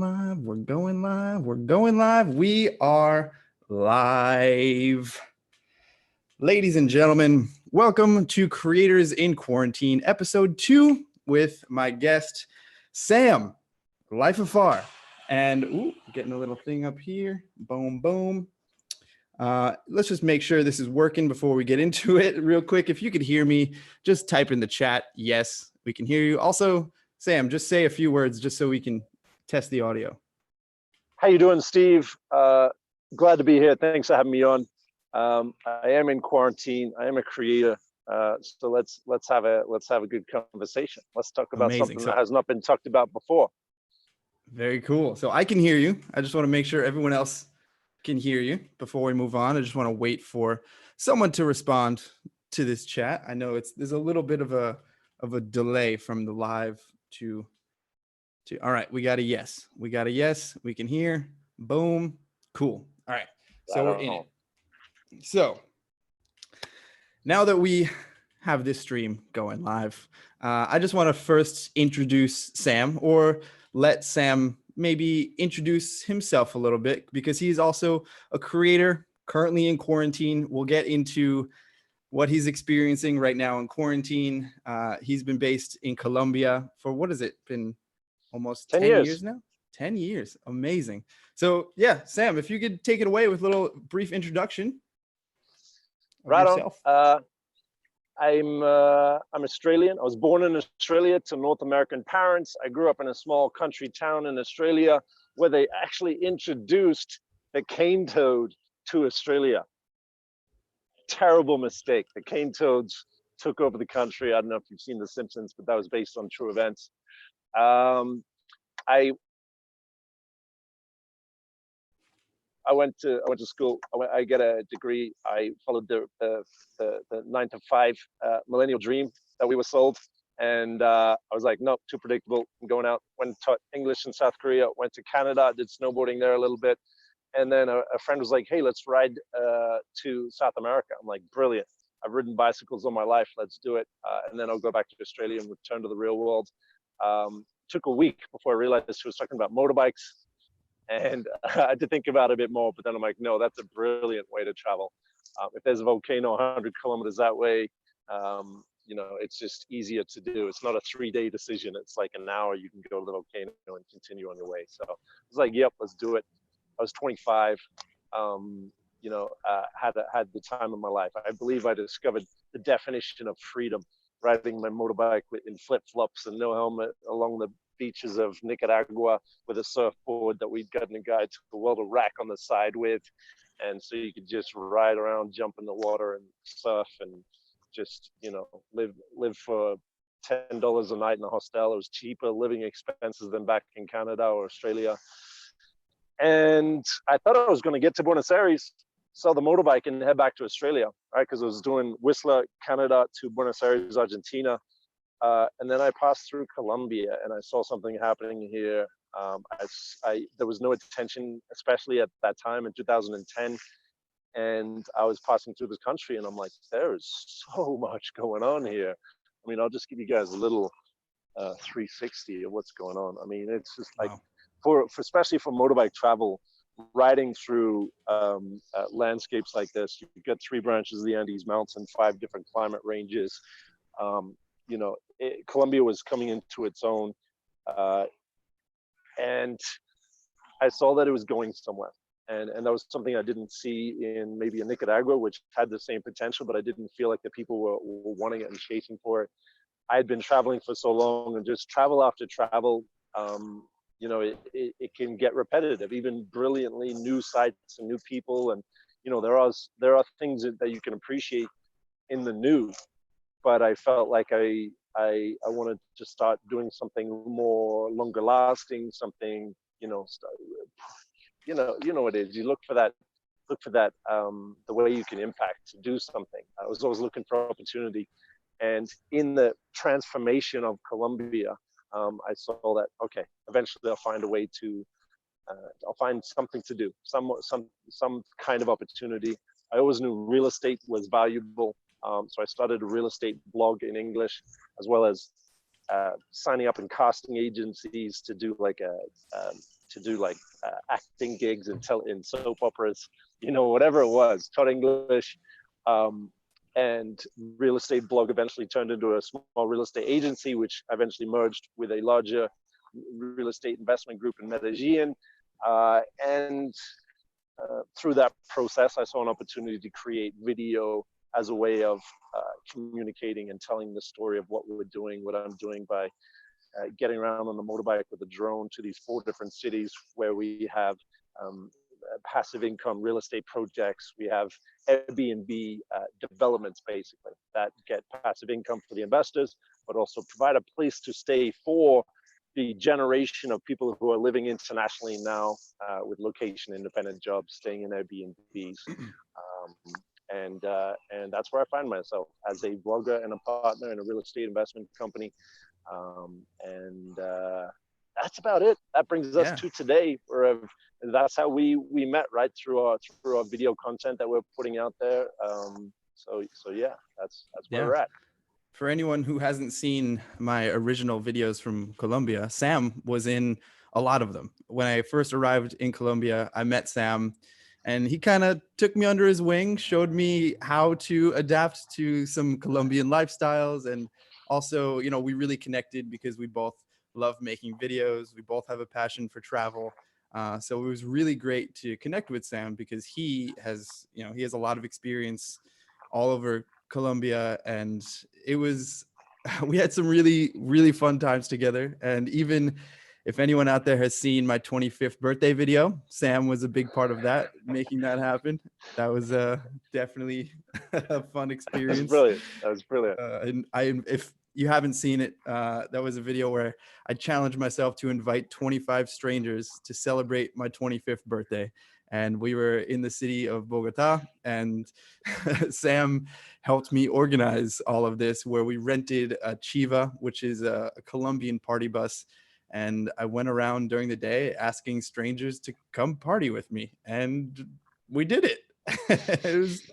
live. We're going live. We're going live. We are live. Ladies and gentlemen, welcome to Creators in Quarantine, episode 2 with my guest, Sam, LifeAFAR. And getting a little thing up here. Boom, boom. Let's just make sure this is working before we get into it real quick. If you could hear me, just type in the chat. Yes, we can hear you. Also, Sam, just say a few words just so we can test the audio. How you doing, Steve? Glad to be here. Thanks for having me on. I am in quarantine. I am a creator. So let's have a good conversation. Let's talk about something that has not been talked about before. Very cool. So I can hear you. I just want to make sure everyone else can hear you before we move on. I just want to wait for someone to respond to this chat. I know there's a little bit of a delay from the live to all right, we got a yes. We got a yes. We can hear. Boom. Cool. All right. So we're in it. So now that we have this stream going live, I just want to first introduce Sam, or let Sam maybe introduce himself a little bit, because he's also a creator currently in quarantine. We'll get into what he's experiencing right now in quarantine. He's been based in Colombia for, what has it been? Almost 10 years now? 10 years. Amazing. So yeah, Sam, if you could take it away with a little brief introduction of yourself. I'm Australian. I was born in Australia to North American parents. I grew up in a small country town in Australia where they actually introduced the cane toad to Australia. Terrible mistake. The cane toads took over the country. I don't know if you've seen The Simpsons, but that was based on true events. I went to school. I get a degree. I followed the 9 to 5 millennial dream that we were sold, and I was like, nope, too predictable. I'm going out. Went and taught English in South Korea. Went to Canada. Did snowboarding there a little bit, and then a friend was like, hey, let's ride to South America. I'm like, brilliant. I've ridden bicycles all my life. Let's do it. And then I'll go back to Australia and return to the real world. Took a week before I realized she was talking about motorbikes, and I had to think about it a bit more, but then I'm like, no, that's a brilliant way to travel. If there's a volcano 100 kilometers that way, it's just easier to do. It's not a 3-day decision. It's like an hour, you can go to the volcano and continue on your way. So I was like, yep, let's do it. I was 25, had the time of my life. I believe I discovered the definition of freedom, riding my motorbike in flip-flops and no helmet along the beaches of Nicaragua with a surfboard that we'd gotten a guy to the world of rack on the side with. And so you could just ride around, jump in the water and surf and just, live for $10 a night in a hostel. It was cheaper living expenses than back in Canada or Australia. And I thought I was going to get to Buenos Aires, sell the motorbike and head back to Australia, right? Because I was doing Whistler, Canada to Buenos Aires, Argentina. And then I passed through Colombia and I saw something happening here. There was no attention, especially at that time in 2010. And I was passing through this country and I'm like, there is so much going on here. I mean, I'll just give you guys a little 360 of what's going on. I mean, it's just like, wow. Especially for motorbike travel, riding through landscapes like this, you get 3 branches of the Andes Mountains and 5 different climate ranges. Colombia was coming into its own, and I saw that it was going somewhere, and that was something I didn't see in maybe in Nicaragua, which had the same potential, but I didn't feel like the people were wanting it and chasing for it. I had been traveling for so long, and just travel after travel, it can get repetitive, even brilliantly new sites and new people. And, there are things that you can appreciate in the new, but I felt like I wanted to start doing something more longer lasting, something, it is. You look for that, the way you can impact, do something. I was always looking for opportunity. And in the transformation of Colombia, I saw that, okay, eventually I'll find a way to, I'll find something to do, some kind of opportunity. I always knew real estate was valuable. So I started a real estate blog in English, as well as signing up in casting agencies to do like to do like acting gigs and in soap operas, whatever it was, taught English. And real estate blog eventually turned into a small real estate agency, which eventually merged with a larger real estate investment group in Medellin. And through that process, I saw an opportunity to create video as a way of communicating and telling the story of what we're doing, what I'm doing by getting around on the motorbike with a drone to these 4 different cities where we have passive income real estate projects. We have Airbnb developments, basically, that get passive income for the investors, but also provide a place to stay for the generation of people who are living internationally now with location independent jobs, staying in Airbnbs. And that's where I find myself as a blogger and a partner in a real estate investment company. That's about it. That brings us to today, where that's how we met, right, through our video content that we're putting out there. So yeah, that's where we're at. For anyone who hasn't seen my original videos from Colombia, Sam was in a lot of them. When I first arrived in Colombia, I met Sam, and he kind of took me under his wing, showed me how to adapt to some Colombian lifestyles. And also, we really connected because we both love making videos. We both have a passion for travel. So it was really great to connect with Sam because he has a lot of experience all over Colombia, and we had some really, really fun times together. And even if anyone out there has seen my 25th birthday video, Sam was a big part of that, making that happen. That was definitely a fun experience. That was brilliant. And if you haven't seen it, that was a video where I challenged myself to invite 25 strangers to celebrate my 25th birthday. And we were in the city of Bogota, and Sam helped me organize all of this, where we rented a Chiva, which is a Colombian party bus. And I went around during the day asking strangers to come party with me. And we did it. It was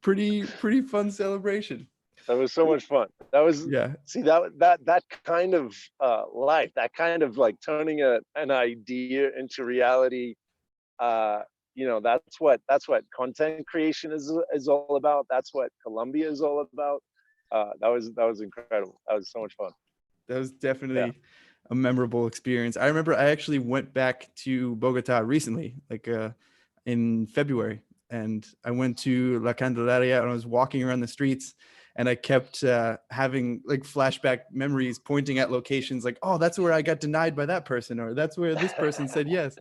pretty fun celebration. That was so much fun. That was, see, that kind of life, that kind of like turning an idea into reality. That's what content creation is all about. That's what Colombia is all about. That was incredible. That was so much fun. That was definitely a memorable experience. I remember I actually went back to Bogota recently, like in February, and I went to La Candelaria and I was walking around the streets, and I kept having like flashback memories, pointing at locations like, oh, that's where I got denied by that person, or that's where this person said yes.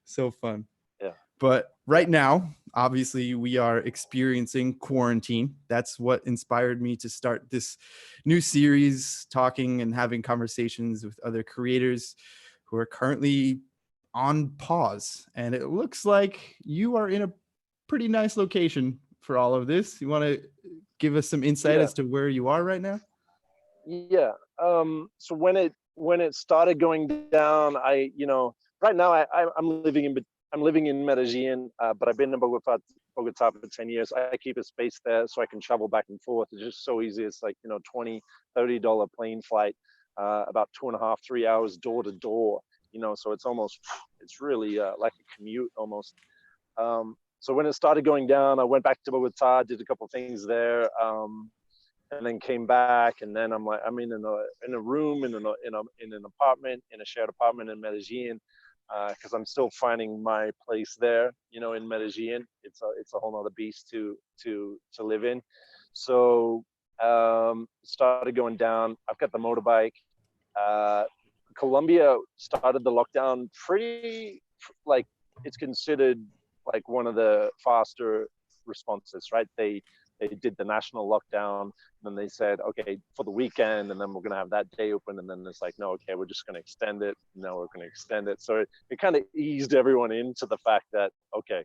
So fun. Yeah. But right now, obviously, we are experiencing quarantine. That's what inspired me to start this new series, talking and having conversations with other creators who are currently on pause. And it looks like you are in a pretty nice location for all of this. You want to give us some insight as to where you are right now? Yeah. So when it started going down, right now I'm living in Medellin, but I've been in Bogota for 10 years. I keep a space there so I can travel back and forth. It's just so easy. It's like, $20, $30 plane flight, about 2.5, 3 hours door to door, so it's really like a commute almost. So when it started going down, I went back to Bogota, did a couple of things there, and then came back. And then I'm in a room, in an apartment, in a shared apartment in Medellin, because I'm still finding my place there, in Medellin. It's a whole nother beast to live in. So started going down. I've got the motorbike. Colombia started the lockdown pretty, like, it's considered like one of the faster responses, right? They did the national lockdown, and then they said, okay, for the weekend, and then we're going to have that day open. And then it's like, no, okay, we're just going to extend it. No, we're going to extend it. So it kind of eased everyone into the fact that, okay,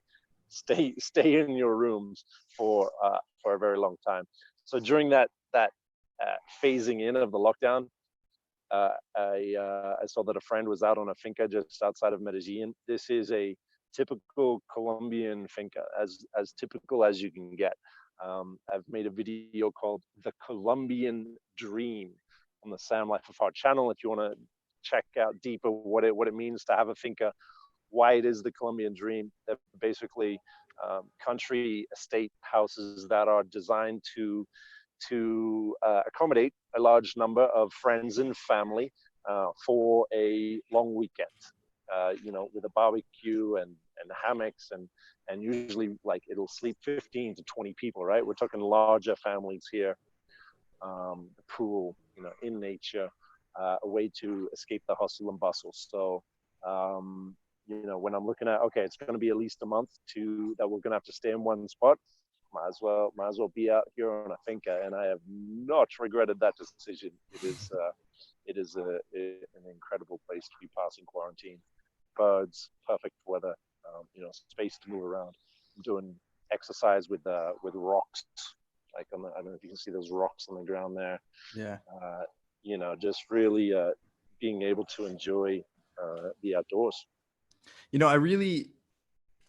stay in your rooms for a very long time. So during that phasing in of the lockdown, I saw that a friend was out on a finca just outside of Medellin. This is a typical Colombian finca, as typical as you can get. I've made a video called The Colombian Dream on the LifeAFAR channel. If you want to check out deeper what it means to have a finca, why it is the Colombian dream. That basically country estate houses that are designed to accommodate a large number of friends and family for a long weekend. With a barbecue and hammocks and usually like it'll sleep 15 to 20 people, right? We're talking larger families here. The pool, in nature, a way to escape the hustle and bustle. So, when I'm looking at, okay, it's going to be at least a month that we're going to have to stay in one spot. Might as well be out here on a finca, and I have not regretted that decision. It is an incredible place to be passing quarantine. Birds, perfect weather, space to move around. I'm doing exercise with rocks, like I don't know if you can see those rocks on the ground there. Yeah. Just really being able to enjoy the outdoors. I really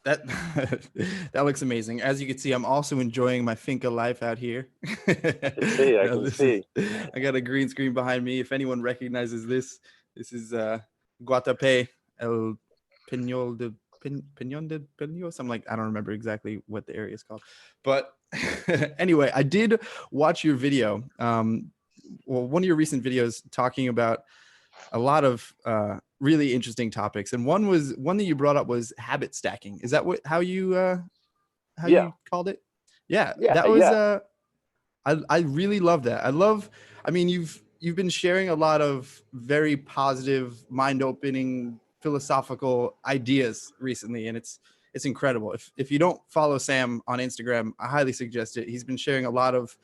that that looks amazing. As you can see, I'm also enjoying my finca life out here. I can see. I got a green screen behind me. If anyone recognizes this is Guatapé, El Peñol de Peñon de Peños. I'm like, I don't remember exactly what the area is called. But anyway, I did watch your video. One of your recent videos talking about a lot of really interesting topics, and one that you brought up was habit stacking. Is that how you you called it? Yeah, that was I really love that. I mean, you've been sharing a lot of very positive, mind-opening, philosophical ideas recently, and it's incredible. If you don't follow Sam on Instagram, I highly suggest it. He's been sharing a lot of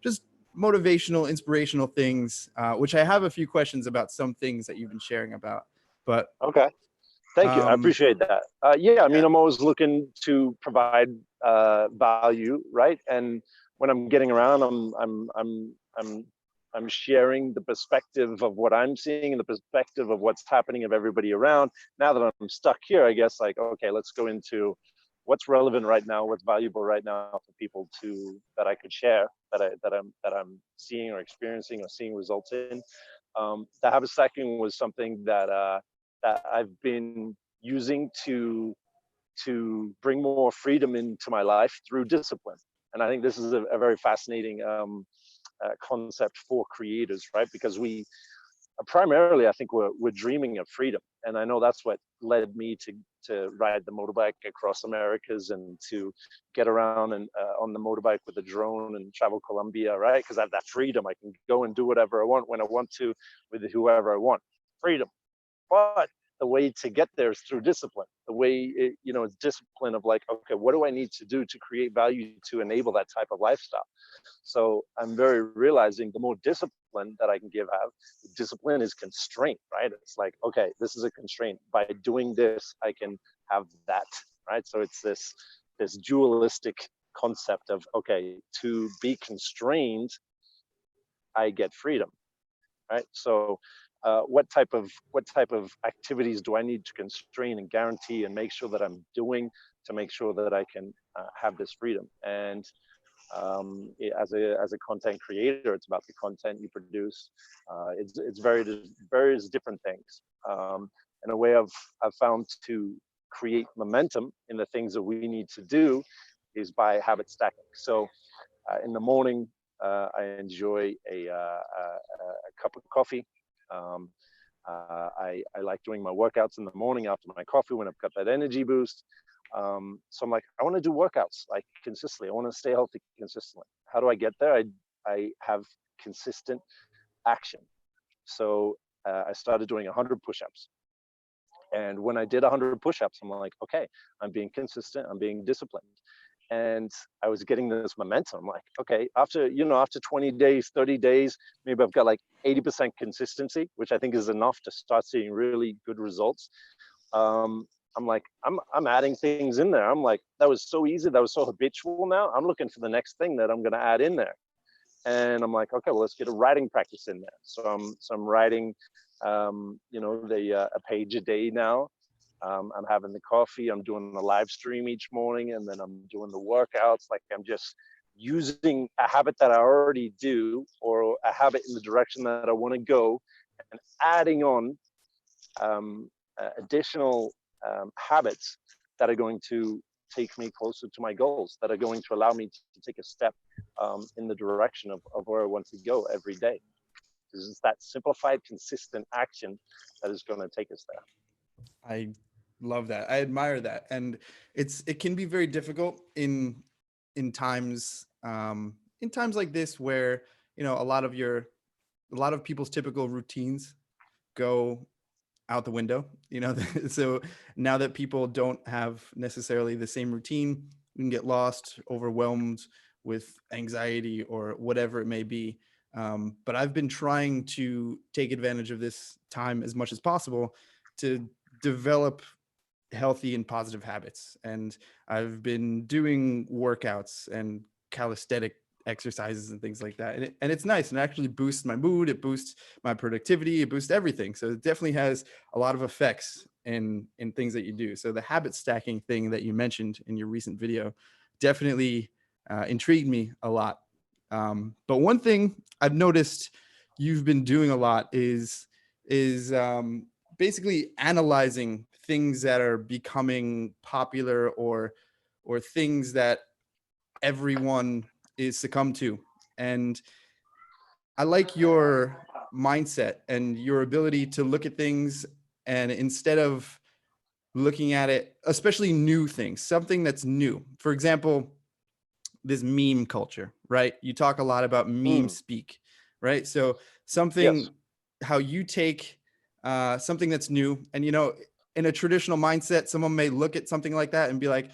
just motivational, inspirational things, which I have a few questions about some things that you've been sharing about. But okay, thank you. I appreciate that. I mean, I'm always looking to provide value, right? And when I'm getting around, I'm sharing the perspective of what I'm seeing and the perspective of what's happening of everybody around. Now that I'm stuck here, I guess, like, okay, let's go into what's relevant right now, what's valuable right now for people that I could share, that I'm seeing or experiencing or seeing results in. The habit stacking was something that I've been using to bring more freedom into my life through discipline. And I think this is a very fascinating concept for creators, right? Because we primarily, I think we're dreaming of freedom, and I know that's what led me to ride the motorbike across Americas and to get around and on the motorbike with a drone and travel Colombia, right? Because I have that freedom. I can go and do whatever I want when I want to with whoever I want. Freedom. But the way to get there is through discipline. The way it's discipline of like, okay, what do I need to do to create value to enable that type of lifestyle? So I'm very realizing the more discipline that I can discipline is constraint, right? It's like, okay, this is a constraint. By doing this, I can have that, right? So it's this dualistic concept of, okay, to be constrained, I get freedom, right? So what type of activities do I need to constrain and guarantee and make sure that I'm doing to make sure that I can have this freedom? And as a content creator, it's about the content you produce. It's various different things. And a way I've found to create momentum in the things that we need to do is by habit stacking. So in the morning, I enjoy a cup of coffee. I like doing my workouts in the morning after my coffee when I've got that energy boost. So I'm like, I want to do workouts like consistently. I want to stay healthy consistently. How do I get there? I have consistent action. So I started doing 100 push-ups. And when I did 100 push-ups, I'm like, okay, I'm being consistent. I'm being disciplined. And I was getting this momentum. I'm like, okay, after 20 days, 30 days, maybe I've got like 80% consistency, which I think is enough to start seeing really good results. I'm like, I'm adding things in there. I'm like, that was so easy. That was so habitual now. I'm looking for the next thing that I'm going to add in there. And I'm like, okay, well, let's get a writing practice in there. So I'm writing, a page a day now. I'm having the coffee. I'm doing the live stream each morning, and then I'm doing the workouts. Like I'm just using a habit that I already do, or a habit in the direction that I want to go, and adding on additional habits that are going to take me closer to my goals, that are going to allow me to take a step in the direction of where I want to go every day. Because it's that simplified, consistent action that is going to take us there. I love that. I admire that. And it can be very difficult in times like this where, you know, a lot of people's typical routines go out the window, you know. So now that people don't have necessarily the same routine, you can get lost, overwhelmed with anxiety or whatever it may be. But I've been trying to take advantage of this time as much as possible to develop healthy and positive habits. And I've been doing workouts and calisthenic exercises and things like that. And it's nice, and it actually boosts my mood. It boosts my productivity. It boosts everything. So it definitely has a lot of effects in things that you do. So the habit stacking thing that you mentioned in your recent video definitely intrigued me a lot. But one thing I've noticed you've been doing a lot is basically analyzing things that are becoming popular or things that everyone is succumbed to. And I like your mindset and your ability to look at things, and instead of looking at it, especially new things, something that's new. For example, this meme culture, right? You talk a lot about meme speak, right? So something, Yes. how you take something that's new, and, you know, in a traditional mindset, someone may look at something like that and be like,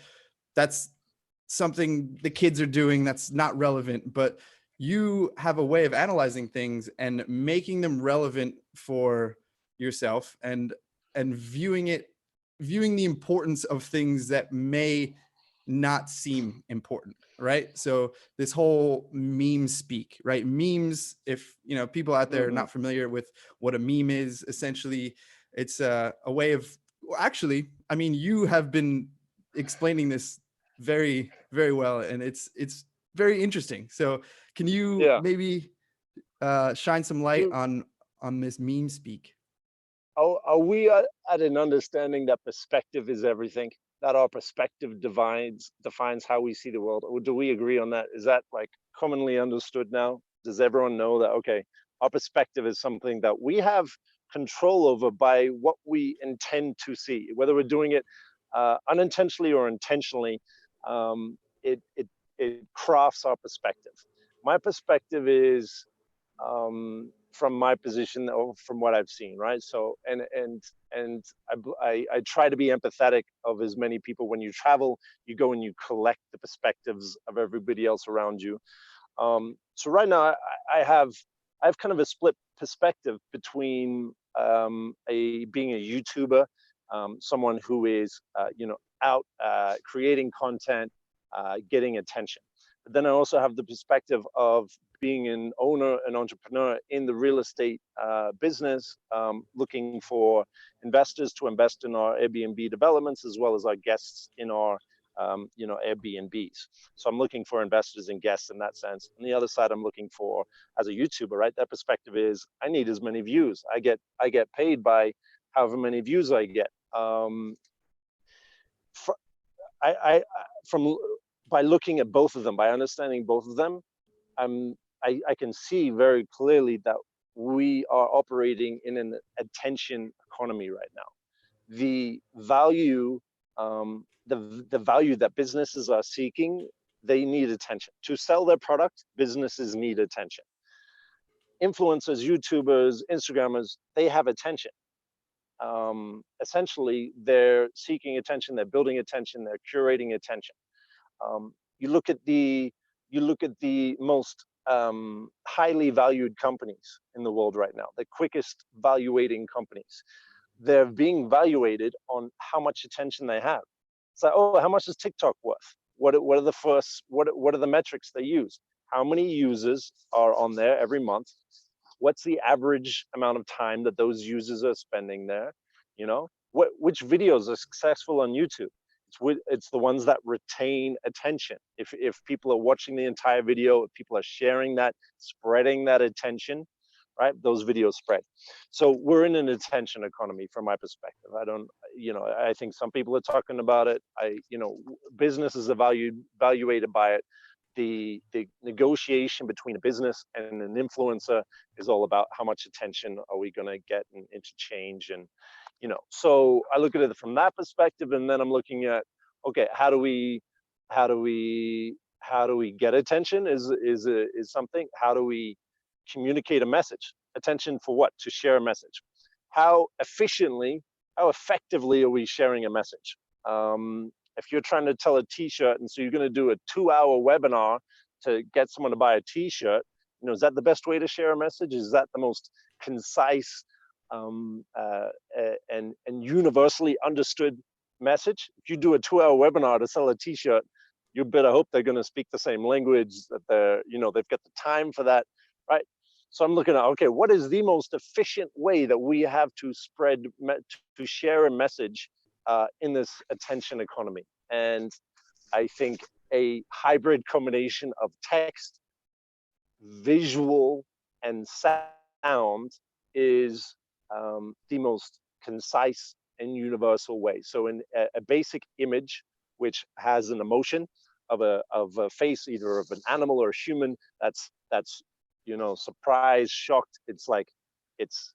that's something the kids are doing that's not relevant. But you have a way of analyzing things and making them relevant for yourself, and viewing the importance of things that may not seem important, right? So this whole meme speak, right? Memes, if, you know, people out there are not familiar with what a meme is, essentially it's a way of, actually, I mean, you have been explaining this very, very well, and it's very interesting. So can you Yeah. maybe shine some light Do on this meme speak? are we at an understanding that perspective is everything? That our perspective defines how we see the world? Or do we agree on that? Is that like commonly understood now? Does everyone know that, okay, our perspective is something that we have control over by what we intend to see, whether we're doing it unintentionally or intentionally? It crafts our perspective. My perspective is, from my position or from what I've seen, right? So and I try to be empathetic of as many people. When you travel, you go and you collect the perspectives of everybody else around you. So right now, I have kind of a split perspective between being a YouTuber, someone who is out creating content, getting attention. But then I also have the perspective of being an owner, an entrepreneur in the real estate business, looking for investors to invest in our Airbnb developments, as well as our guests in our Airbnbs. So I'm looking for investors and guests in that sense. On the other side, I'm looking for, as a YouTuber, right? That perspective is, I need as many views. I get paid by however many views I get. From by looking at both of them, by understanding both of them, I can see very clearly that we are operating in an attention economy right now. The value, the value that businesses are seeking, they need attention. To sell their product, businesses need attention. Influencers, YouTubers, Instagrammers, they have attention. Essentially, they're seeking attention, they're building attention, they're curating attention. You look at the most highly valued companies in the world right now, the quickest valuating companies. They're being evaluated on how much attention they have. It's like, oh, how much is TikTok worth? What are the metrics they use? How many users are on there every month? What's the average amount of time that those users are spending there? Which videos are successful on YouTube? It's the ones that retain attention. If people are watching the entire video, if people are sharing that, spreading that attention, right? Those videos spread. So we're in an attention economy from my perspective. I don't, I think some people are talking about it. Businesses are evaluated by it. The negotiation between a business and an influencer is all about how much attention are we going to get and interchange. And, so I look at it from that perspective, and then I'm looking at, okay, how do we get attention is something. How do we communicate a message? Attention for what? To share a message. How efficiently, how effectively are we sharing a message? If you're trying to tell a t-shirt, and so you're going to do a 2-hour webinar to get someone to buy a t-shirt, is that the best way to share a message? Is that the most concise and universally understood message? If you do a 2-hour webinar to sell a t-shirt, you better hope they're going to speak the same language, that they've got the time for that, right? So I'm looking at, okay, what is the most efficient way that we have to share a message in this attention economy? And I think a hybrid combination of text, visual, and sound is the most concise and universal way. So in a basic image, which has an emotion of a face, either of an animal or a human, that's surprised, shocked. It's like it's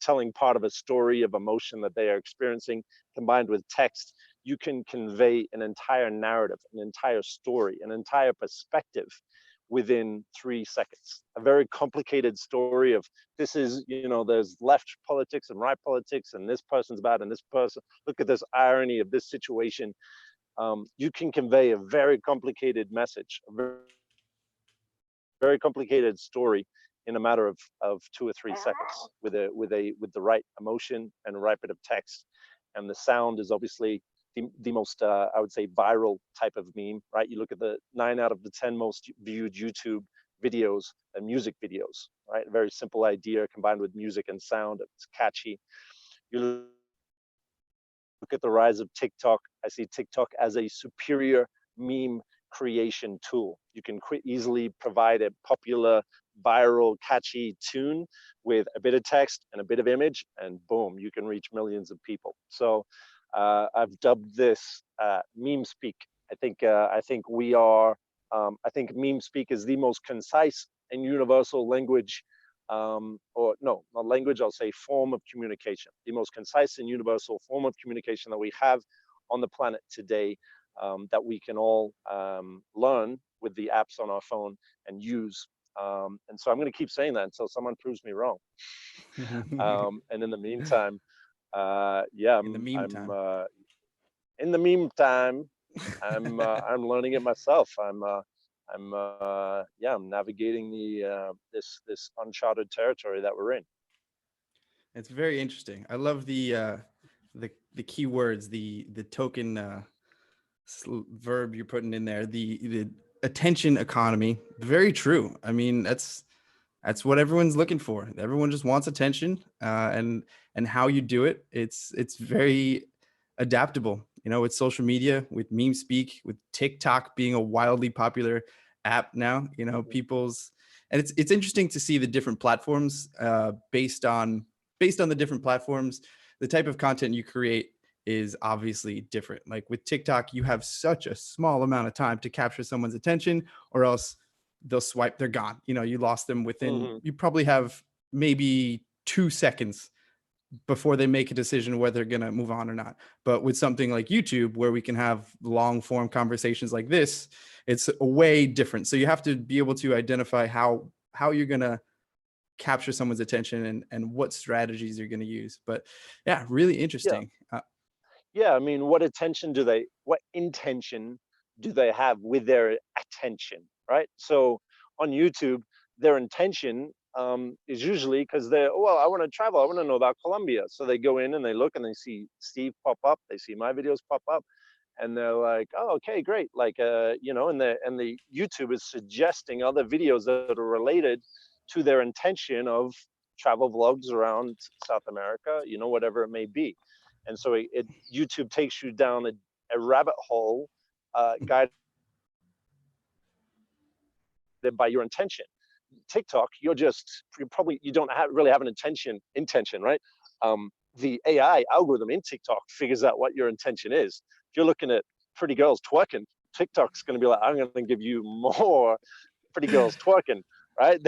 telling part of a story of emotion that they are experiencing. Combined with text, you can convey an entire narrative, an entire story, an entire perspective within 3 seconds. A very complicated story of, this is, there's left politics and right politics, and this person's bad and this person, look at this irony of this situation. You can convey a very complicated message, a very complicated story in a matter of 2 or 3 seconds with the right emotion and the right bit of text. And the sound is obviously the most, I would say, viral type of meme, right? You look at the 9 out of the 10 most viewed YouTube videos and music videos, right? A very simple idea combined with music and sound. It's catchy. You look at the rise of TikTok. I see TikTok as a superior meme creation tool. You can easily provide a popular, viral, catchy tune with a bit of text and a bit of image, and boom, you can reach millions of people. So I've dubbed this meme speak. I think we are. I think meme speak is the most concise and universal language, or no, not language. I'll say form of communication. The most concise and universal form of communication that we have on the planet today, that we can all learn with the apps on our phone and use. And so I'm going to keep saying that until someone proves me wrong. And in the meantime, in the meantime, I'm learning it myself. I'm navigating this uncharted territory that we're in. It's very interesting. I love the keywords, the token verb you're putting in there, the attention economy. Very true. I mean, that's what everyone's looking for. Everyone just wants attention, and how you do it, it's very adaptable. With social media, with meme speak, with TikTok being a wildly popular app now. People's, and it's interesting to see the different platforms, based on the different platforms, the type of content you create is obviously different. Like with TikTok, you have such a small amount of time to capture someone's attention, or else they'll swipe, they're gone. You lost them within, you probably have maybe 2 seconds before they make a decision whether they're going to move on or not. But with something like YouTube, where we can have long form conversations like this, it's way different. So you have to be able to identify how you're going to capture someone's attention and what strategies you're going to use. But yeah, really interesting. I mean, what intention do they have with their attention, right? So on YouTube, their intention is usually because I want to travel, I want to know about Colombia. So they go in and they look and they see Steve pop up, they see my videos pop up, and they're like, oh, okay, great. Like, and the YouTube is suggesting other videos that are related to their intention of travel vlogs around South America, whatever it may be. And so YouTube takes you down a rabbit hole, guided by your intention. TikTok, you don't really have an intention, right? The AI algorithm in TikTok figures out what your intention is. If you're looking at pretty girls twerking, TikTok's going to be like, I'm going to give you more pretty girls twerking, right?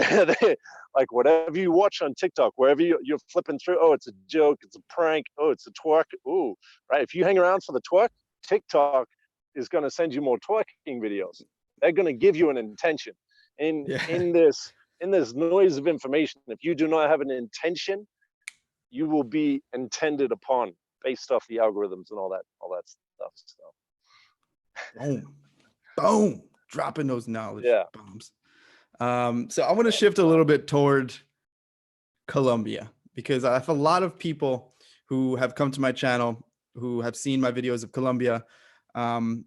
Like whatever you watch on TikTok, wherever you're flipping through, oh, it's a joke, it's a prank, oh, it's a twerk, ooh, right? If you hang around for the twerk, TikTok is going to send you more twerking videos. They're going to give you an intention. In this noise of information, if you do not have an intention, you will be intended upon based off the algorithms and all that stuff. So. Boom, boom, dropping those knowledge bombs. So I want to shift a little bit toward Colombia, because I have a lot of people who have come to my channel who have seen my videos of Colombia. And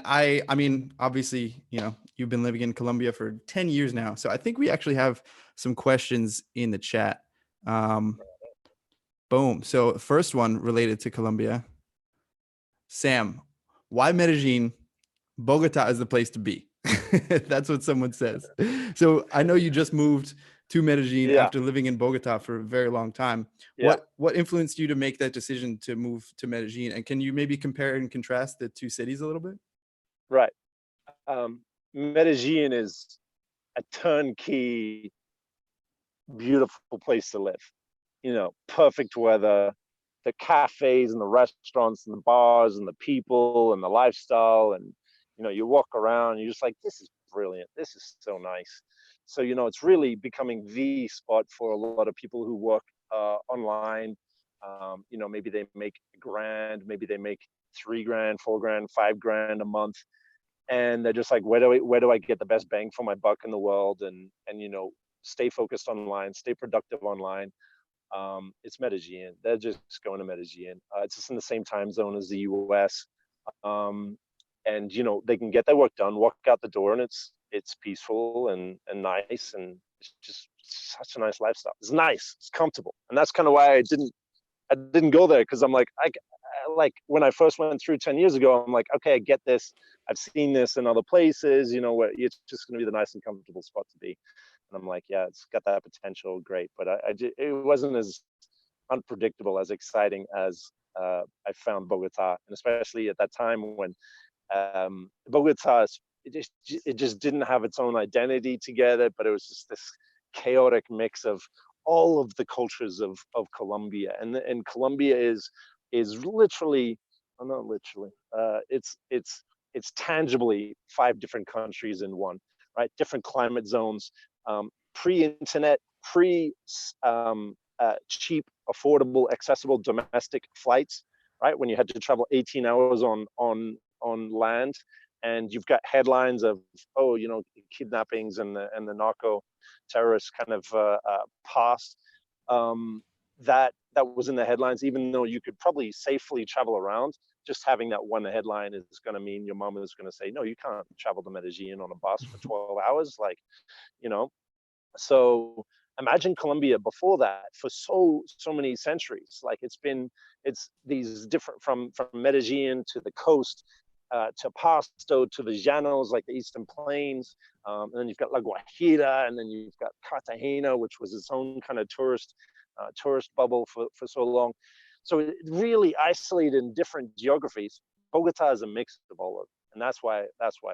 I mean, obviously, you know, you've been living in Colombia for 10 years now. So I think we actually have some questions in the chat. Boom. So first one related to Colombia. Sam, why Medellin? Bogota is the place to be. That's what someone says. So I know you just moved to Medellin after living in Bogota for a very long time. What influenced you to make that decision to move to Medellin? And can you maybe compare and contrast the two cities a little bit? Right. Medellin is a turnkey, beautiful place to live. You know, perfect weather, the cafes and the restaurants and the bars and the people and the lifestyle. And, you know, you walk around, you're just like, this is brilliant. This is so nice. So, you know, it's really becoming the spot for a lot of people who work online. You know, maybe they make $1,000, maybe they make $3,000, $4,000, $5,000 a month. And they're just like, where do I get the best bang for my buck in the world? And you know, stay focused online, stay productive online. It's Medellin. They're just going to Medellin. It's just in the same time zone as the US. And you know, they can get their work done, walk out the door, and it's peaceful and nice, and it's just such a nice lifestyle. It's nice, it's comfortable, and that's kind of why I didn't go there, because I'm like, like when I first went through 10 years ago, I'm like, okay, I get this. I've seen this in other places, you know, where it's just going to be the nice and comfortable spot to be. And I'm like, yeah, it's got that potential, great. But it wasn't as unpredictable, as exciting as I found Bogota, and especially at that time when Bogota, it just didn't have its own identity together, but it was just this chaotic mix of all of the cultures of Colombia, and Colombia is literally, well, not literally, it's tangibly 5 different countries in one, right? Different climate zones, pre-internet, cheap, affordable, accessible domestic flights, right? When you had to travel 18 hours on land, and you've got headlines of, oh, you know, kidnappings and the narco terrorist kind of past, that was in the headlines, even though you could probably safely travel around. Just having that one headline is going to mean your mom is going to say, no, you can't travel to Medellin on a bus for 12 hours. Like, you know, so imagine Colombia before that for so many centuries. Like it's these different, from Medellin to the coast, to Pasto, to the Llanos, like the Eastern Plains. And then you've got La Guajira, and then you've got Cartagena, which was its own kind of tourist bubble for so long. So it really isolated in different geographies. Bogota is a mix of all of it. And that's why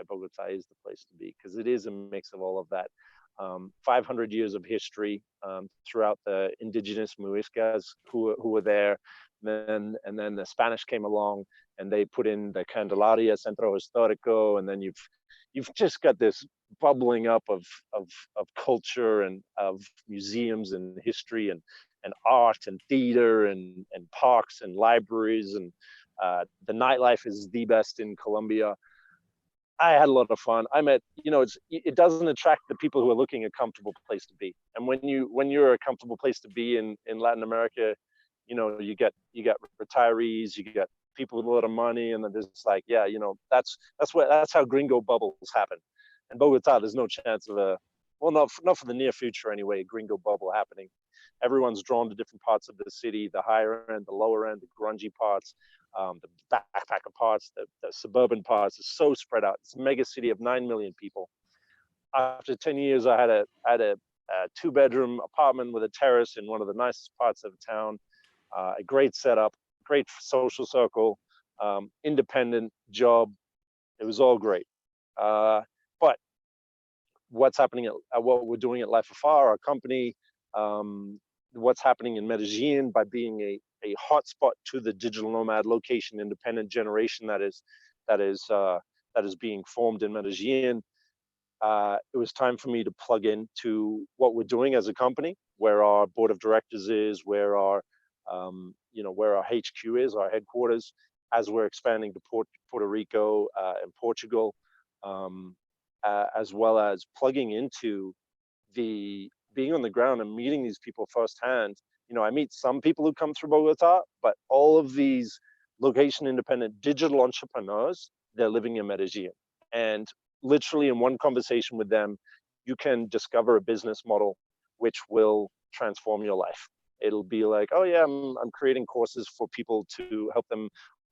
Bogota is the place to be, because it is a mix of all of that. 500 years of history throughout the indigenous Muiscas who were there. And then the Spanish came along, and they put in the Candelaria Centro Histórico, and then you've just got this bubbling up of culture and of museums and history and art and theater and parks and libraries, and the nightlife is the best in Colombia. I had a lot of fun. I met, you know, it doesn't attract the people who are looking a comfortable place to be. And when you're a comfortable place to be in Latin America, you know, you get retirees, you get people with a lot of money, and then there's like, yeah, you know, that's how gringo bubbles happen. And Bogota, there's no chance of not for the near future anyway, a gringo bubble happening. Everyone's drawn to different parts of the city, the higher end, the lower end, the grungy parts, the backpacker parts, the suburban parts. It's so spread out. It's a mega city of 9 million people. after 10 years, I had a 2-bedroom apartment with a terrace in one of the nicest parts of town, a great setup, great social circle, independent job. It was all great. But what's happening at what we're doing at LifeAFAR, our company, what's happening in Medellin by being a hotspot to the digital nomad location independent generation that is being formed in Medellin. It was time for me to plug into what we're doing as a company, where our board of directors is, where our where our HQ is, our headquarters, as we're expanding to Puerto Rico and Portugal, as well as plugging into the being on the ground and meeting these people firsthand. I meet some people who come through Bogota, but all of these location independent digital entrepreneurs, they're living in Medellin. And literally in one conversation with them, you can discover a business model which will transform your life. It'll be like, oh yeah, I'm creating courses for people to help them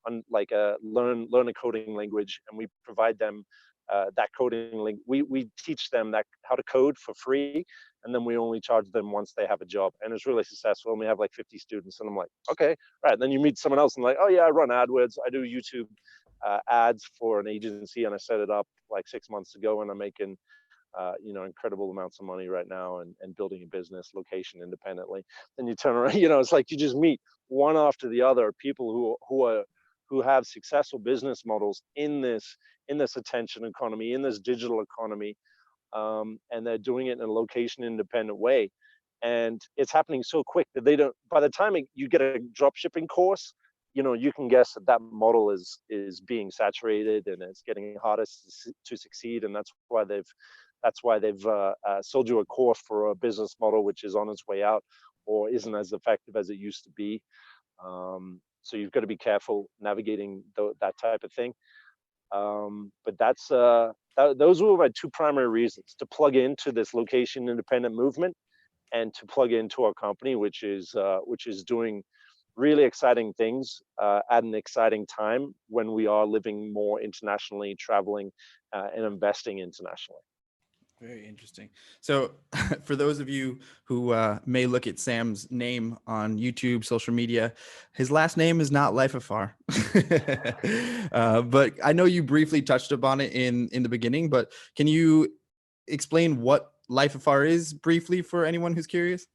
learn a coding language, and we provide them that coding link. We teach them that how to code for free, and then we only charge them once they have a job. And it's really successful. And we have like 50 students, and I'm like, okay, right. And then you meet someone else and like, oh yeah, I run AdWords. I do YouTube ads for an agency, and I set it up like 6 months ago, and I'm making incredible amounts of money right now, and building a business location independently. Then you turn around, it's like you just meet one after the other people who have successful business models in this attention economy, in this digital economy, and they're doing it in a location independent way. And it's happening so quick that they don't, by the time you get a drop shipping course, you can guess that model is being saturated, and it's getting harder to succeed. And that's why they've sold you a course for a business model which is on its way out or isn't as effective as it used to be. So you've got to be careful navigating that type of thing. But those were my two primary reasons: to plug into this location independent movement, and to plug into our company, which is doing really exciting things at an exciting time when we are living more internationally, traveling, and investing internationally. Very interesting. So for those of you who may look at Sam's name on YouTube, social media, his last name is not LifeAFAR. But I know you briefly touched upon it in the beginning, but can you explain what LifeAFAR is briefly for anyone who's curious?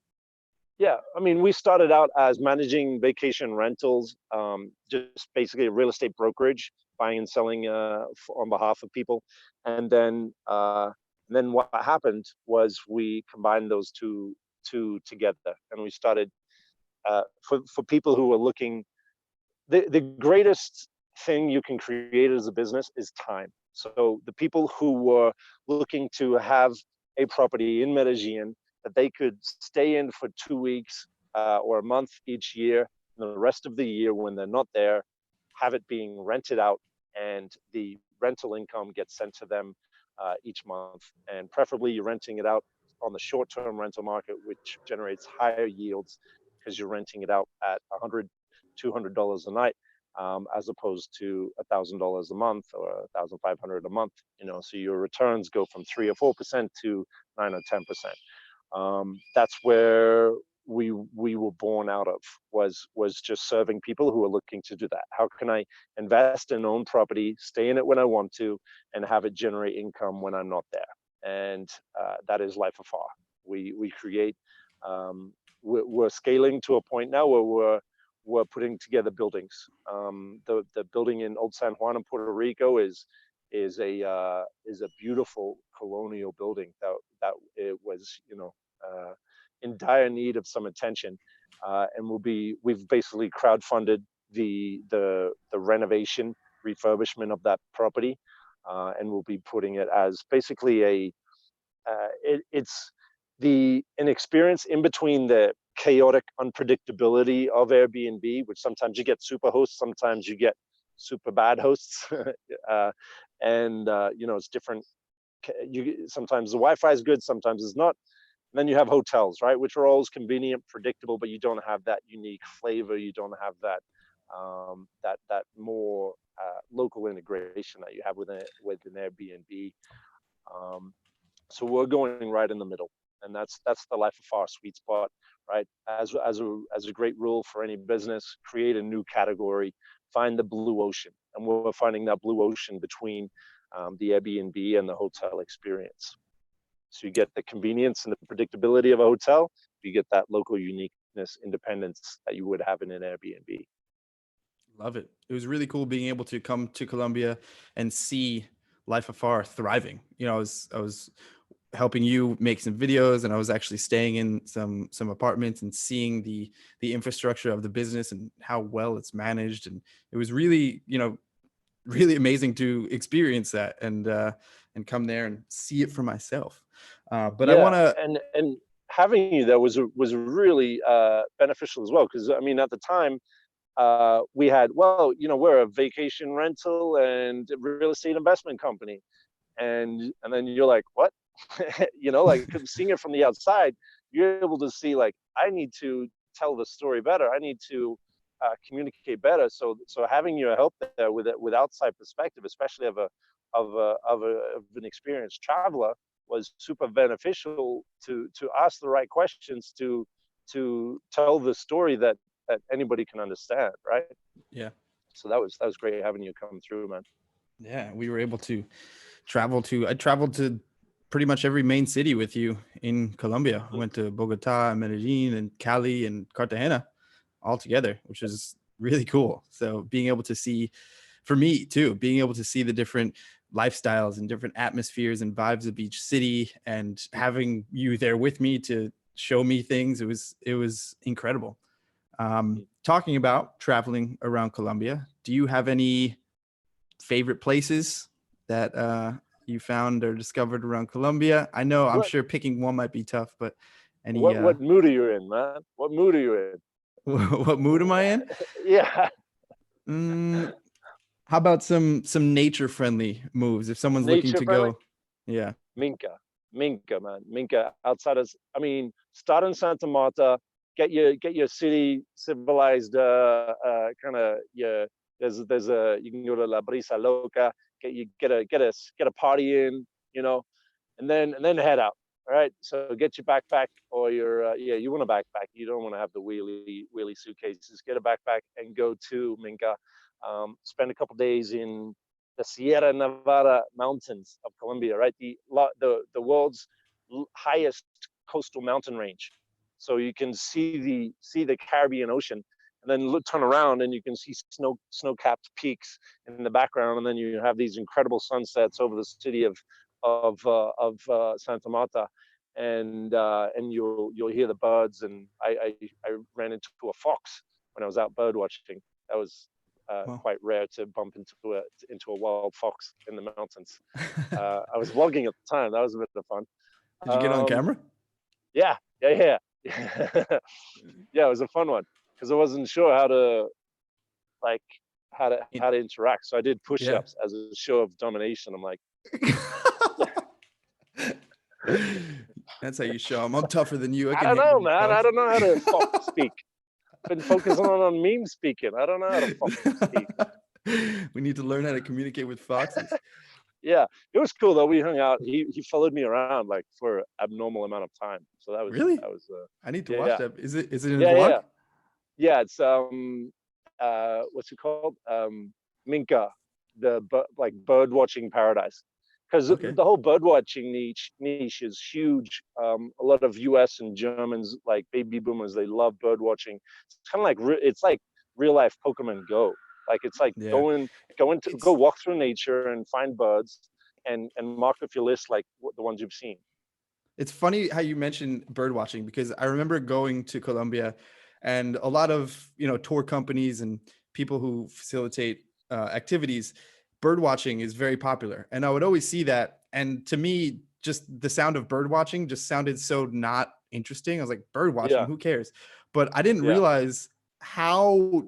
Yeah, I mean, we started out as managing vacation rentals, just basically a real estate brokerage, buying and selling on behalf of people. And then what happened was we combined those two together, and we started for people who are looking. The greatest thing you can create as a business is time. So the people who were looking to have a property in Medellin that they could stay in for 2 weeks or a month each year, and the rest of the year when they're not there, have it being rented out, and the rental income gets sent to them each month. And preferably you're renting it out on the short-term rental market, which generates higher yields because you're renting it out at $100, $200 a night, as opposed to $1,000 a month or $1,500 a month. So your returns go from 3 or 4% to 9 or 10%. That's where we were born out of, was just serving people who are looking to do that. How can I invest in own property, stay in it when I want to, and have it generate income when I'm not there? And that is LifeAFAR. We create. We're scaling to a point now where we're putting together buildings. The building in Old San Juan in Puerto Rico is a beautiful colonial building that it was in dire need of some attention, and we've basically crowdfunded the renovation refurbishment of that property, and we'll be putting it as basically it's an experience in between the chaotic unpredictability of Airbnb, which sometimes you get super hosts, sometimes you get super bad hosts, and it's different. Sometimes the Wi-Fi is good, sometimes it's not. And then you have hotels, right, which are always convenient, predictable, but you don't have that unique flavor. You don't have that that more local integration that you have with an Airbnb. So we're going right in the middle, and that's the LifeAFAR sweet spot, right? As a great rule for any business, create a new category, find the blue ocean, and we're finding that blue ocean between the Airbnb and the hotel experience. So you get the convenience and the predictability of a hotel. You get that local uniqueness, independence that you would have in an Airbnb. Love it. It was really cool being able to come to Colombia and see LifeAFAR thriving. You know, I was helping you make some videos, and I was actually staying in some apartments and seeing the infrastructure of the business and how well it's managed. And it was really, you know, really amazing to experience that and come there and see it for myself. But I want Yeah, to. and having you there was really beneficial as well, because I mean at the time we had, well, you know, we're a vacation rental and real estate investment company, and then you're like, what? You know, like seeing it from the outside, you're able to see like, I need to tell the story better. I need to communicate better. So having your help there with outside perspective, especially of an experienced traveler, was super beneficial to ask the right questions to tell the story that anybody can understand, right? Yeah. So that was great having you come through, man. Yeah, we were able to I traveled to pretty much every main city with you in Colombia. I went to Bogota, Medellin, and Cali and Cartagena all together, which is really cool. So being able to see, for me too, being able to see the different lifestyles and different atmospheres and vibes of each city, and having you there with me to show me things, it was incredible. Talking about traveling around Colombia, do you have any favorite places that you found or discovered around Colombia? I know, I'm What sure picking one might be tough, but any what mood are you in, man? What mood are you in? what mood am I in? Yeah, Mm, how about some nature friendly moves if someone's looking nature to friendly. go? Yeah. Minca, Minca, man, Minca. Outside of, I mean, start in Santa Marta, get your city civilized, kind of your. There's a, you can go to La Brisa Loca, get a party in, you know, and then head out. All right, so get your backpack or your yeah, you want a backpack. You don't want to have the wheelie suitcases. Get a backpack and go to Minca. Spend a couple days in the Sierra Nevada mountains of Colombia, right? The world's highest coastal mountain range. So you can see the Caribbean Ocean, and then turn around and you can see snow-capped peaks in the background, and then you have these incredible sunsets over the city of Santa Marta, and you'll hear the birds. And I ran into a fox when I was out bird watching. That was Well, quite rare to bump into a wild fox in the mountains. I was vlogging at the time. That was a bit of fun. did you get on camera? Yeah, yeah, yeah. It was a fun one because I wasn't sure how to like how to interact. So I did Yeah. push-ups as a show of domination. I'm like, That's how you show them. I'm tougher than you. I I can don't handle know, these man. I bugs. don't know how to fox speak. Been focusing on meme speaking. I don't know how to fox speak. We need to learn how to communicate with foxes. Yeah, it was cool though. We hung out. He followed me around like for abnormal amount of time. So Really? that was I need to watch yeah, that. Is it in a yeah, vlog? yeah, yeah. It's what's it called? Minka, the like bird watching paradise. Because Okay. the whole bird watching niche is huge. A lot of U.S. and Germans, like baby boomers, they love bird watching. It's kind of like it's like real life Pokemon Go. Like it's like Yeah. go It's walk through nature and find birds and mark off your list like the ones you've seen. it's funny how you mentioned bird watching, because I remember going to Colombia, and a lot of, you know, tour companies and people who facilitate activities, bird watching is very popular. And I would always see that. And to me, just the sound of bird watching just sounded so not interesting. I was like, bird watching, Yeah, who cares? But I didn't yeah, realize how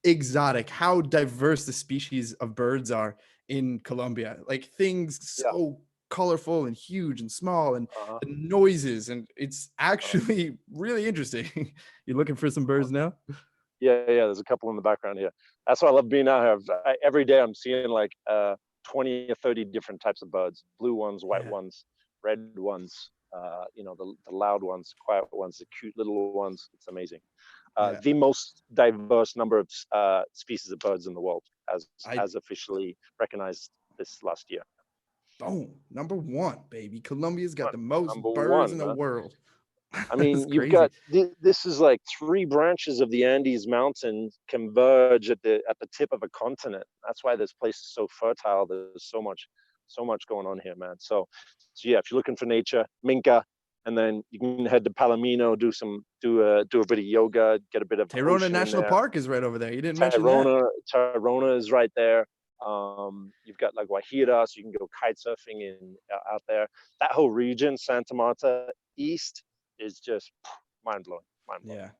exotic, how diverse the species of birds are in Colombia. Like things yeah. so colorful and huge and small, and Uh-huh, the noises, and it's uh-huh, actually really interesting. You looking for some uh-huh. birds now? Yeah, yeah. There's a couple in the background here. That's why I love being out here. Every day I'm seeing like 20 or 30 different types of birds, blue ones, white Yeah. ones. red ones, the loud ones, quiet ones, the cute little ones. It's amazing. Yeah. The most diverse number of species of birds in the world, I as officially recognized this last year. Boom, number one, baby. Colombia's got the most Number birds in one, the man. world. I That's mean, you've crazy. got this is like three branches of the Andes Mountain converge at the tip of a continent. That's why this place is so fertile. There's so much going on here, man. So yeah, if you're looking for nature, Minca, and then you can head to Palomino, do a bit of yoga, get a bit of Tayrona ocean in National there. Park is right over there. You didn't mention that. Tirona is right there. You've got like Guajira, so you can go kite surfing out there. That whole region, Santa Marta East, is just mind blowing. Mind blowing. Yeah.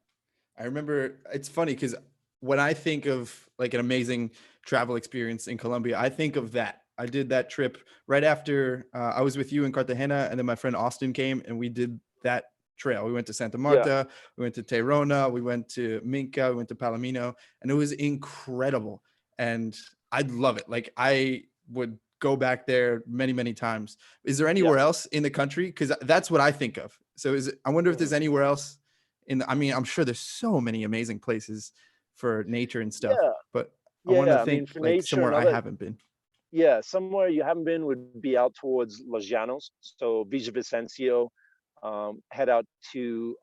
I remember it's funny because when I think of like an amazing travel experience in Colombia, I think of that. I did that trip right after I was with you in Cartagena, and then my friend Austin came and we did that trail. We went to Santa Yeah, Marta, we went to Tayrona, we went to Minca, we went to Palomino, and it was incredible. And I'd love it. Like I would go back there many, many times. Is there yeah. anywhere else in the country? Because that's what I think of. So I wonder if there's Mhm. anywhere else I mean, I'm sure there's so many amazing places for nature and stuff, Yeah, but I want to yeah. I mean, think for like nature, somewhere I another haven't been. yeah, somewhere you haven't been would be out towards Los Llanos. So Villavicencio, head out to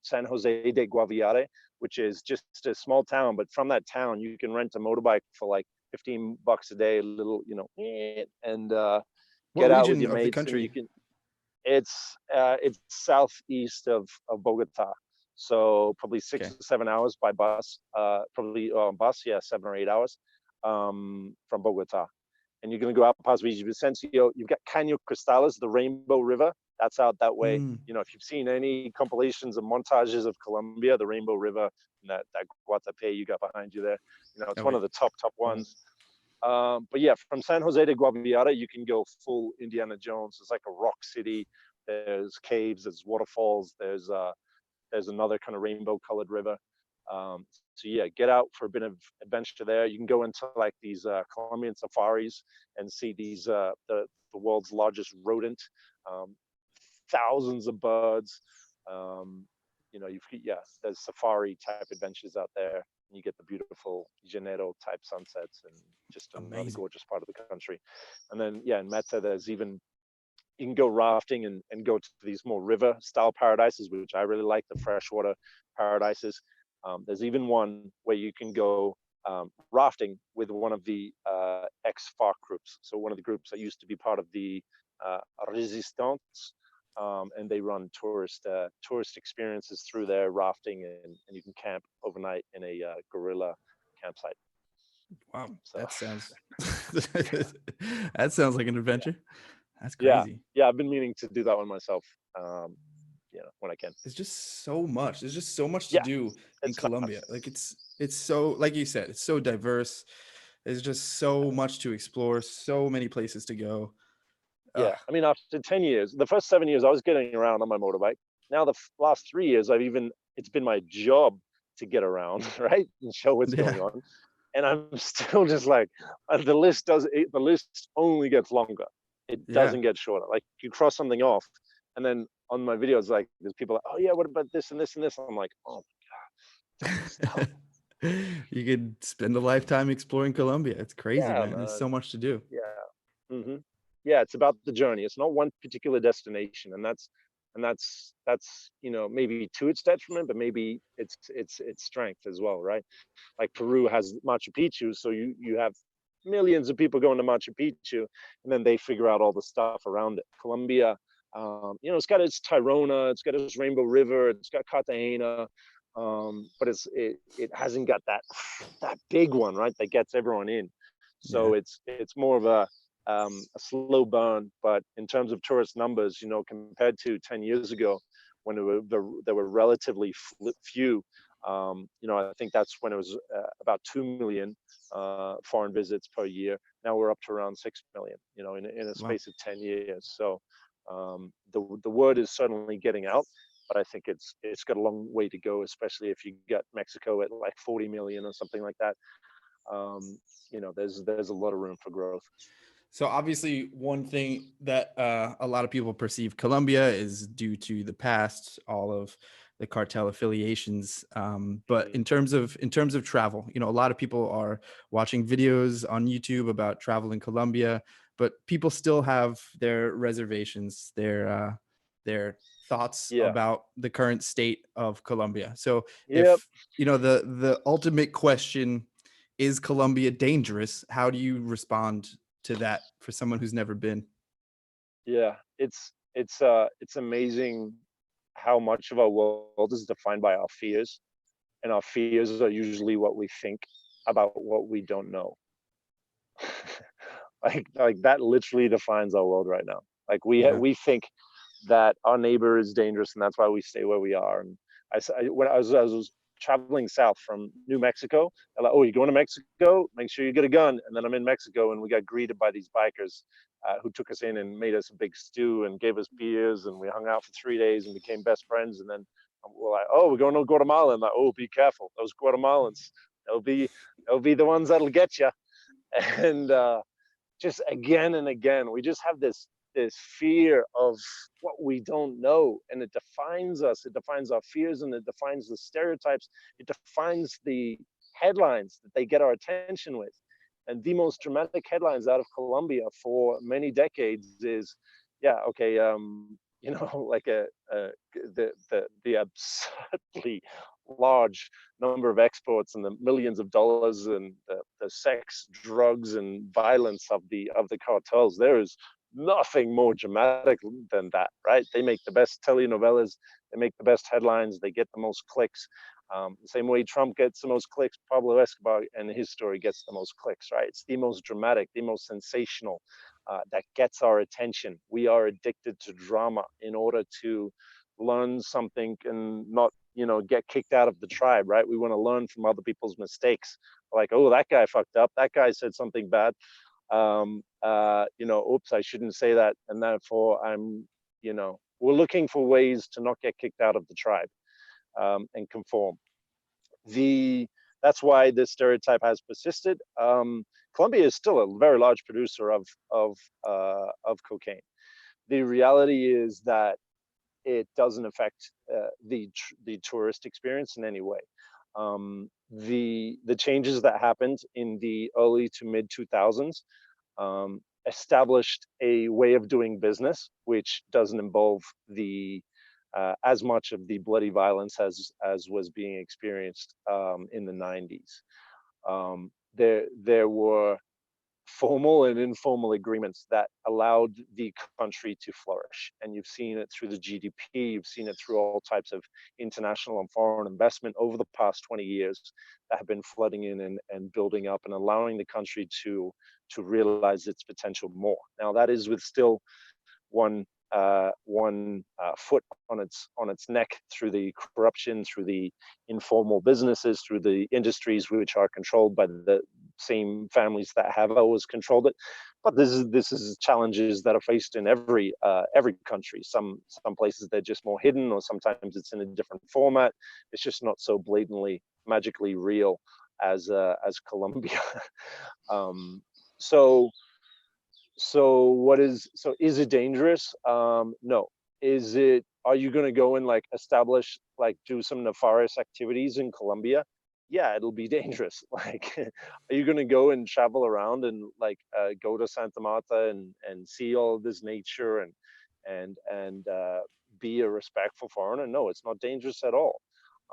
San Jose de Guaviare, which is just a small town. But from that town, you can rent a motorbike for like $15 a day, a little, and What get out with region your of the mates, and you country? can. It's southeast of Bogota, so probably six Okay. or 7 hours by bus. Probably on bus, yeah, 7 or 8 hours from Bogota. And you're going to go out past Villavicencio. You've got Caño Cristales, the Rainbow River. That's out that way. Mm, If you've seen any compilations of montages of Colombia, the Rainbow River, and that Guatape you got behind you there, it's oh one wait. of the top ones. But yeah, from San Jose to Guaviare, you can go full Indiana Jones. It's like a rock city. There's caves, there's waterfalls, there's another kind of rainbow colored river. So yeah, get out for a bit of adventure there. You can go into like these Colombian safaris and see the world's largest rodent, um, thousands of birds. There's safari type adventures out there. And you get the beautiful Janeiro type sunsets and just another Amazing. gorgeous part of the country. And then yeah, in Meta, there's even you can go rafting and go to these more river style paradises, which I really like, the freshwater paradises. There's even one where you can go rafting with one of the ex-FARC groups. So one of the groups that used to be part of the Resistance, and they run tourist experiences through there, rafting, and you can camp overnight in a guerrilla campsite. Wow, So that sounds that sounds like an adventure. That's yeah, crazy. yeah, I've been meaning to do that one myself. When I can. It's just so much. There's just so much to Yeah, do in it's Colombia. nuts. Like it's so like you said, it's so diverse. There's just so much to explore, so many places to go. Yeah, Ugh. I mean, after 10 years, the first 7 years I was getting around on my motorbike. Now the last 3 years, it's been my job to get around, right, and show what's Yeah. going on. And I'm still just like, the list only gets longer. It Yeah. doesn't get shorter. Like you cross something off, and then on my videos, like there's people like, oh yeah, what about this and this and this? I'm like, oh my god, stop. You could spend a lifetime exploring Colombia. It's crazy, Yeah, man. There's man. so much to do. Yeah. Yeah, it's about the journey. It's not one particular destination, and that's maybe to its detriment, but maybe it's strength as well, right? Like Peru has Machu Picchu, so you have millions of people going to Machu Picchu, and then they figure out all the stuff around it. Colombia, it's got its Tirona, it's got its Rainbow River, it's got Cartagena, but it hasn't got that big one, right? That gets everyone in. Yeah. So it's more of a slow burn. But in terms of tourist numbers, compared to 10 years ago, when there were relatively few, I think that's when it was about 2 million foreign visits per year. Now we're up to around 6 million, in a Wow. space of 10 years. So the word is certainly getting out, but I think it's got a long way to go, especially if you get Mexico at like 40 million or something like that. There's a lot of room for growth. So obviously, one thing that a lot of people perceive Colombia is due to the past, all of the cartel affiliations. But Mm. in terms of travel, a lot of people are watching videos on YouTube about travel in Colombia, but people still have their reservations, their thoughts Yeah. about the current state of Colombia. So Yep. if the ultimate question is Colombia dangerous, how do you respond to that for someone who's never been? Yeah. It's amazing how much of our world is defined by our fears, and our fears are usually what we think about what we don't know. Like that literally defines our world right now. Like Yeah. we think that our neighbor is dangerous, and that's why we stay where we are. And when I was traveling south from New Mexico, they're like, "Oh, you're going to Mexico? Make sure you get a gun." And then I'm in Mexico, and we got greeted by these bikers who took us in and made us a big stew and gave us beers, and we hung out for 3 days and became best friends. And then we're like, "Oh, we're going to Guatemala." And like, "Oh, be careful, those Guatemalans. They'll be they'll be the ones that'll get you." And just again and again we just have this fear of what we don't know, and it defines us, it defines our fears, and it defines the stereotypes, it defines the headlines that they get our attention with. And the most dramatic headlines out of Colombia for many decades is, yeah, okay, like the absurdly large number of exports and the millions of dollars and the sex, drugs, and violence of the cartels. There is nothing more dramatic than that, right? They make the best telenovelas, they make the best headlines, they get the most clicks. The same way Trump gets the most clicks, Pablo Escobar and his story gets the most clicks, right? It's the most dramatic, the most sensational, that gets our attention. We are addicted to drama in order to learn something and not, get kicked out of the tribe, right? We want to learn from other people's mistakes. Like, oh, that guy fucked up. That guy said something bad. Oops, I shouldn't say that. And therefore we're looking for ways to not get kicked out of the tribe, and conform. The That's why this stereotype has persisted. Colombia is still a very large producer of cocaine. The reality is that it doesn't affect the tourist experience in any way. The changes that happened in the early to mid 2000s established a way of doing business which doesn't involve the as much of the bloody violence as was being experienced in the 90s. There were formal and informal agreements that allowed the country to flourish. And you've seen it through the GDP, you've seen it through all types of international and foreign investment over the past 20 years that have been flooding in and building up and allowing the country to realize its potential more. Now, that is with still one foot on its neck through the corruption, through the informal businesses, through the industries which are controlled by the same families that have always controlled it. But this is challenges that are faced in every country. Some places they're just more hidden, or sometimes it's in a different format. It's just not so blatantly magically real as Colombia. um, so is it dangerous? No. Is it, are you going to go and like establish, like do some nefarious activities in Colombia? Yeah, it'll be dangerous. Like, are you going to go and travel around and like go to Santa Marta and see all of this nature and be a respectful foreigner? No, it's not dangerous at all.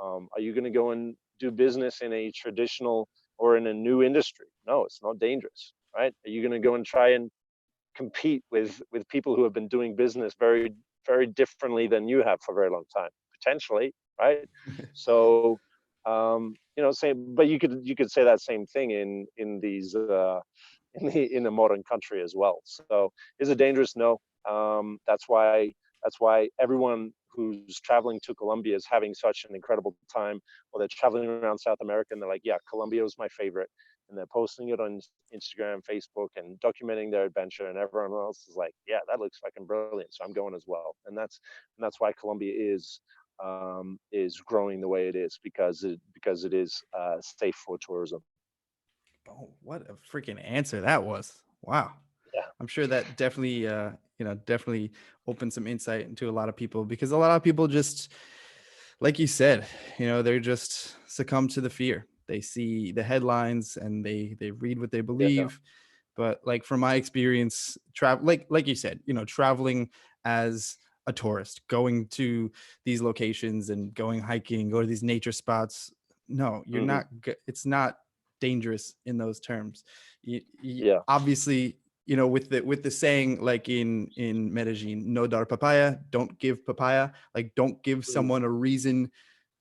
Are you going to go and do business in a traditional or in a new industry? No, it's not dangerous, right? Are you going to go and try and compete with people who have been doing business very differently than you have for a very long time, potentially, right? So same, but you could say that same thing in these in a modern country as well. So is it dangerous? No. That's why everyone who's traveling to Colombia is having such an incredible time. Or they're traveling around South America and they're like, yeah, Colombia was my favorite, and they're posting it on Instagram, Facebook, and documenting their adventure. And everyone else is like, yeah, that looks fucking brilliant, so I'm going as well. And that's why Colombia is growing the way it is, because it is safe for tourism. Oh, what a freaking answer that was. Wow. I'm sure that definitely, definitely opened some insight into a lot of people, because a lot of people just, like you said, they're just succumb to the fear. They see the headlines and they read what they Yeah. believe. But like from my experience, travel, like you said, traveling as a tourist, going to these locations and going hiking, go to these nature spots. No, you're Hmm. not. It's not dangerous in those terms. Yeah. Obviously, with the saying, like in Medellin, no dar papaya, don't give papaya. Like, don't give Mhm. someone a reason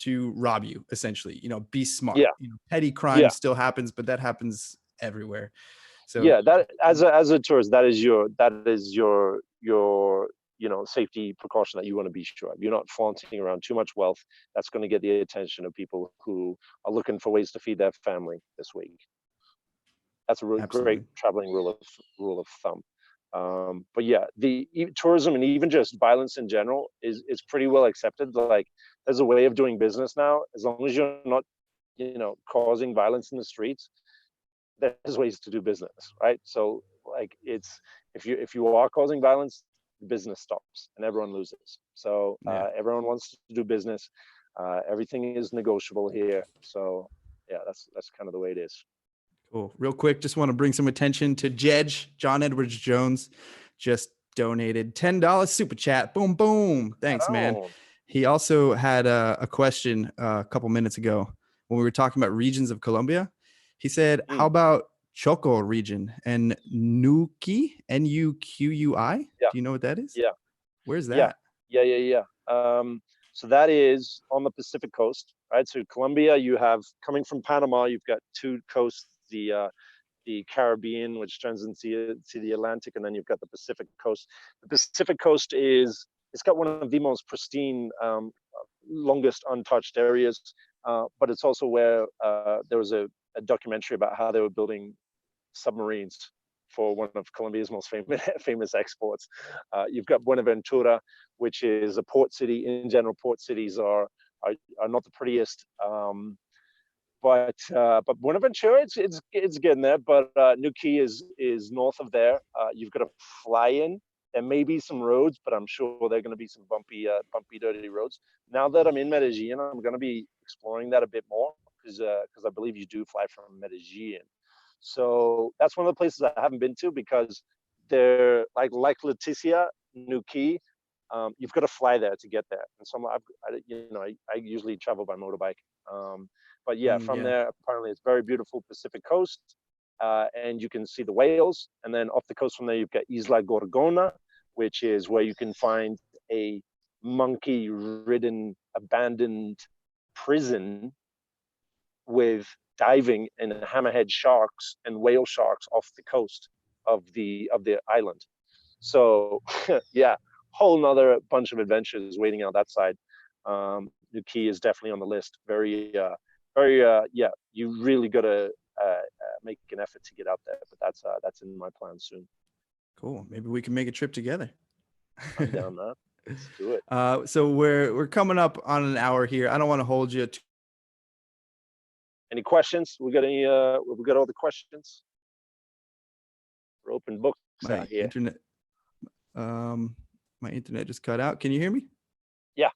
to rob you. Essentially, be smart. Yeah. Petty crime Yeah. still happens, but that happens everywhere. So Yeah, that as a tourist, that is your safety precaution that you want to be sure of. You're not flaunting around too much wealth. That's going to get the attention of people who are looking for ways to feed their family this week. That's a really great absolutely. traveling rule of thumb. But yeah, the tourism and even just violence in general is pretty well accepted. Like, there's a way of doing business now, as long as you're not causing violence in the streets. There's ways to do business, right? So like, it's, if you are causing violence, the business stops and everyone loses. So Yeah, everyone wants to do business. Everything is negotiable here. So yeah, that's kind of the way it is. cool. Real quick, just want to bring some attention to Jedge. John Edwards Jones just donated $10 super chat. Boom, boom. Thanks, man. Oh. He also had a question a couple minutes ago when we were talking about regions of Colombia. He said, "How Mm. about Choco region and Nuqui, Nuqui? Yeah, Do you know what that is? yeah, Where's yeah, that?" yeah. So that is on the Pacific coast, right? So Colombia, you have, coming from Panama, you've got two coasts, the Caribbean, which turns into the Atlantic, and then you've got the Pacific coast. The Pacific coast it's got one of the most pristine, longest untouched areas, but it's also where there was a documentary about how they were building submarines for one of Colombia's most famous exports. You've got Buenaventura, which is a port city. In general, port cities are not the prettiest. But Buenaventura, it's getting there. But Nuki is north of there. You've got to fly in. There may be some roads, but I'm sure there are going to be some bumpy, dirty roads. Now that I'm in Medellin, I'm going to be exploring that a bit more, because I believe you do fly from Medellin. So that's one of the places I haven't been to, because they're like Leticia, Nuki. You've got to fly there to get there. And so I usually travel by motorbike. But yeah, from Yeah. there, apparently it's very beautiful Pacific coast, and you can see the whales. And then off the coast from there, you've got Isla Gorgona, which is where you can find a monkey-ridden, abandoned prison with diving and hammerhead sharks and whale sharks off the coast of the island. So yeah, whole nother bunch of adventures waiting out that side. Nuki is definitely on the list. Yeah. You really got to make an effort to get out there, but that's in my plan soon. Cool. Maybe we can make a trip together. I'm down, man. Let's do it. So we're coming up on an hour here. I don't want to hold you too. Any questions? We got any? We got all the questions. We're open books My out here. internet, um, my internet just cut out. Can you hear me? Yeah.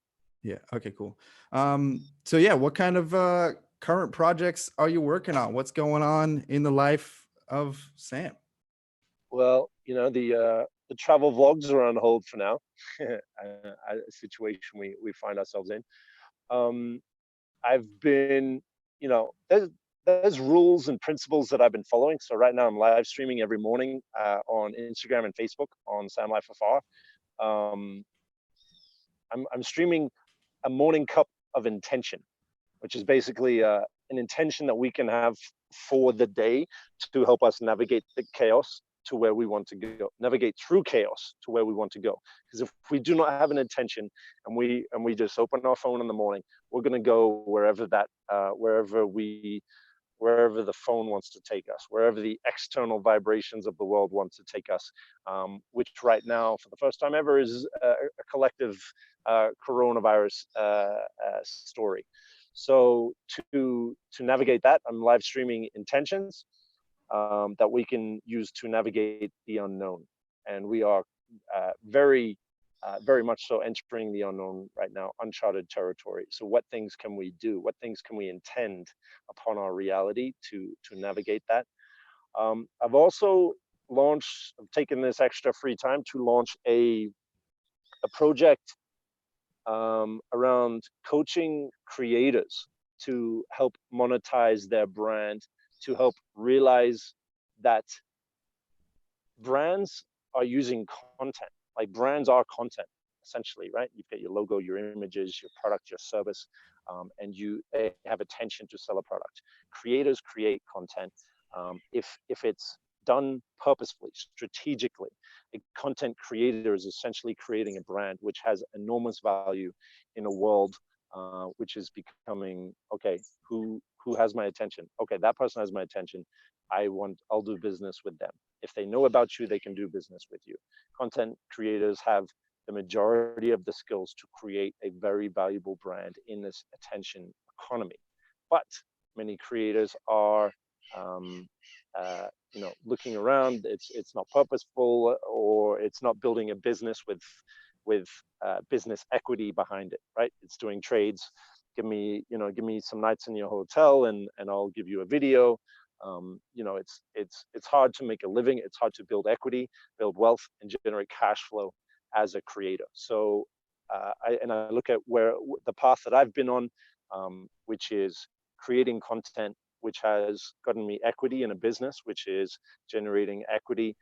Yeah. Okay, cool. So yeah, what kind of current projects are you working on? What's going on in the life of Sam? Well, the travel vlogs are on hold for now. A situation we find ourselves in. Um, I've been, there's rules and principles that I've been following. So right now I'm live streaming every morning on Instagram and Facebook on Sam LifeAFAR. Um, I'm streaming a morning cup of intention, which is basically an intention that we can have for the day to help us navigate the chaos to where we want to go, navigate through chaos to where we want to go. Because if we do not have an intention, and we just open our phone in the morning, we're going to go wherever the phone wants to take us, wherever the external vibrations of the world want to take us, which right now, for the first time ever, is a collective coronavirus story. So to navigate that, I'm live streaming intentions that we can use to navigate the unknown. and we are very much so entering the unknown right now, uncharted territory. So what things can we do? What things can we intend upon our reality to navigate that? I've also taken this extra free time to launch a project around coaching creators to help monetize their brand, to help realize that brands are using content. Like brands are content, essentially, right? You've got your logo, your images, your product, your service, and they have attention to sell a product. Creators create content. If it's done purposefully, strategically, a content creator is essentially creating a brand which has enormous value in a world which is becoming, okay, who has my attention? Okay, that person has my attention. I'll do business with them. If they know about you, they can do business with you. Content creators have the majority of the skills to create a very valuable brand in this attention economy. But many creators are looking around. It's not purposeful, or it's not building a business with business equity behind it, right? It's doing trades. Give me some nights in your hotel, and I'll give you a video. It's hard to make a living. It's hard to build equity, build wealth, and generate cash flow as a creator. So I look at where the path that I've been on, which is creating content which has gotten me equity in a business, which is generating equity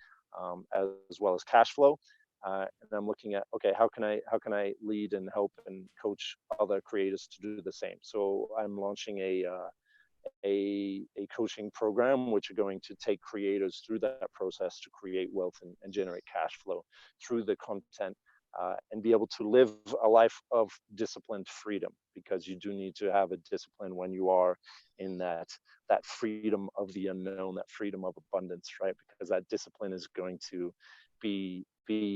as well as cash flow. And I'm looking at, okay, how can I lead and help and coach other creators to do the same? So I'm launching a coaching program which are going to take creators through that process to create wealth and generate cash flow through the content, and be able to live a life of disciplined freedom, because you do need to have a discipline when you are in that freedom of the unknown, that freedom of abundance, right? Because that discipline is going to be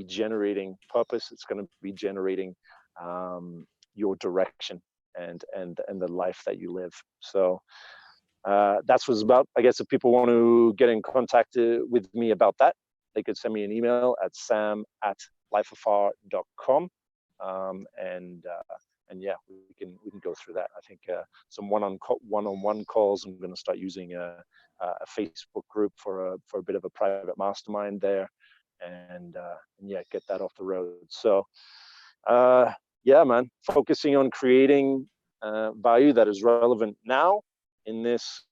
generating purpose. It's going to be generating your direction and the life that you live. So that's what's about. I guess if people want to get in contact with me about that, they could send me an email at sam@lifeafar.com, and yeah, we can go through that. I think some one-on-one calls. I'm going to start using a Facebook group for a bit of a private mastermind there, and yeah, get that off the road. So yeah, man, focusing on creating value that is relevant now in this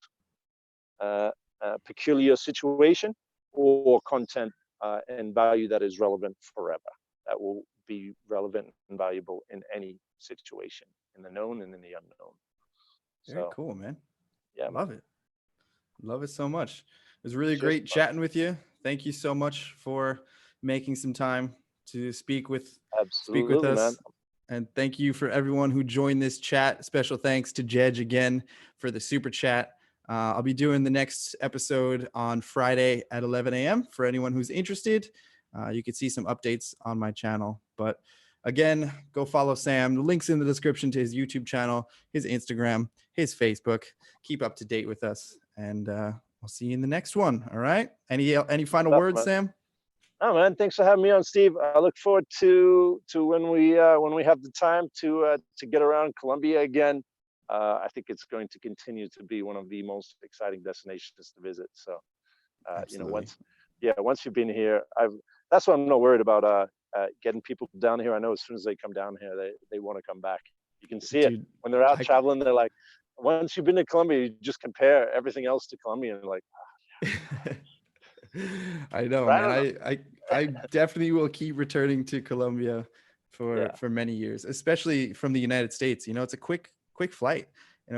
peculiar situation, or content and value that is relevant forever, that will be relevant and valuable in any situation, in the known and in the unknown. Very cool, man. Yeah, love it so much. It was really great chatting with you. Thank you so much for making some time to speak with us, man. And thank you for everyone who joined this chat. Special thanks to Jedge again for the super chat. I'll be doing the next episode on Friday at 11 a.m. for anyone who's interested. You can see some updates on my channel. But again, go follow Sam. The link's in the description to his YouTube channel, his Instagram, his Facebook. Keep up to date with us, and I'll see you in the next one. All right. Any final words, man? Sam? Oh, man, thanks for having me on, Steve. I look forward to when we have the time to get around Colombia again. I think it's going to continue to be one of the most exciting destinations to visit. So, once you've been here, that's why I'm not worried about getting people down here. I know as soon as they come down here, they want to come back. You can see it when they're out traveling. They're like, once you've been to Colombia, you just compare everything else to Colombia, and like, I know, right? Man. I definitely will keep returning to Colombia for many years, especially from the United States. It's a quick flight,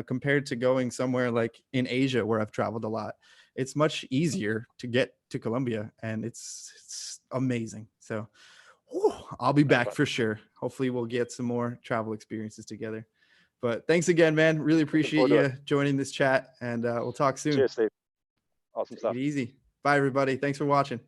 compared to going somewhere like in Asia where I've traveled a lot. It's much easier to get to Colombia, and it's amazing. So I'll be back for sure. Hopefully we'll get some more travel experiences together. But thanks again, man. Really appreciate you joining this chat, and we'll talk soon. Cheers, Steve. Awesome stuff. Take it easy. Bye, everybody. Thanks for watching.